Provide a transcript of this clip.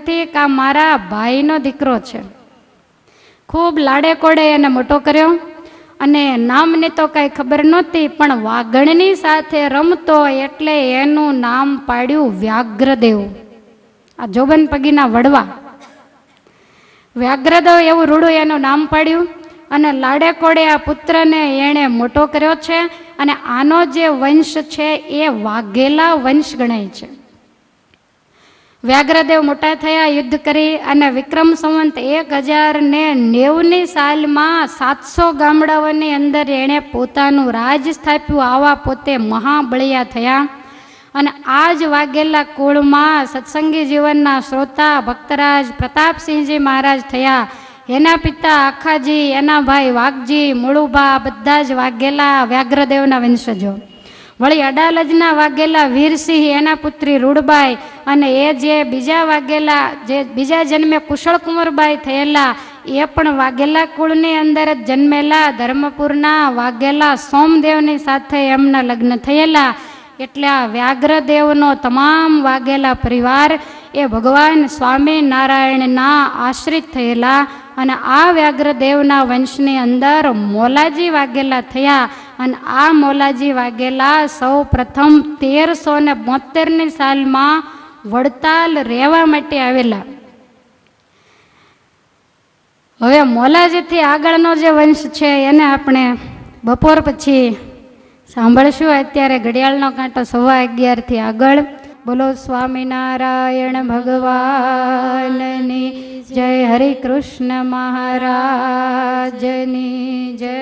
નથી કે આ મારા ભાઈનો દીકરો છે. ખૂબ લાડે કોડે એને મોટો કર્યો અને નામની તો કાંઈ ખબર નહોતી, પણ વાઘણની સાથે રમતો એટલે એનું નામ પાડ્યું વ્યાઘ્રદેવ. આ જોબન પગીના વડવા વ્યાઘ્રદેવ એવું રૂડું એનું નામ પાડ્યું અને લાડે કોડે આ પુત્રને એણે મોટો કર્યો છે. અને આનો જે વંશ છે એ વાઘેલા વંશ ગણાય છે. વ્યાઘ્રદેવ મોટા થયા, યુદ્ધ કરી અને વિક્રમ સંવંત 1090ની સાલમાં 700 ગામડાઓની અંદર એણે પોતાનું રાજ સ્થાપ્યું. આવા પોતે મહાબળિયા થયા. અને આ જ વાઘેલા કુળમાં સત્સંગી જીવનના શ્રોતા ભક્તરાજ પ્રતાપસિંહજી મહારાજ થયા. એના પિતા આખાજી, એના ભાઈ વાઘજી, મુળુભા બધા જ વાઘેલા વ્યાઘ્રદેવના વંશજો. વળી અડાલજના વાઘેલા વીરસિંહ, એના પુત્રી રૂડબાઈ, અને એ જે બીજા વાઘેલા જે બીજા જન્મે કુશળકુંવરબાઈ થયેલા એ પણ વાઘેલા કુળની અંદર જ જન્મેલા. ધર્મપુરના વાઘેલા સોમદેવની સાથે એમના લગ્ન થયેલા. એટલે આ વ્યાઘ્રદેવનો તમામ વાઘેલા પરિવાર એ ભગવાન સ્વામિનારાયણના આશ્રિત થયેલા. અને આ વ્યાઘ્રદેવના વંશની અંદર મોલાજી વાઘેલા થયા. અને આ મોલાજી વાઘેલા સૌ પ્રથમ 1372ની સાલમાં વડતાલ રહેવા માટે આવેલા. હવે મોલાજીથી આગળનો જે વંશ છે એને આપણે બપોર પછી સાંભળશું. અત્યારે ઘડિયાળનો કાંટો 11:15 આગળ. બોલો સ્વામિનારાયણ ભગવાનની જય. હરિ કૃષ્ણ મહારાજની જય.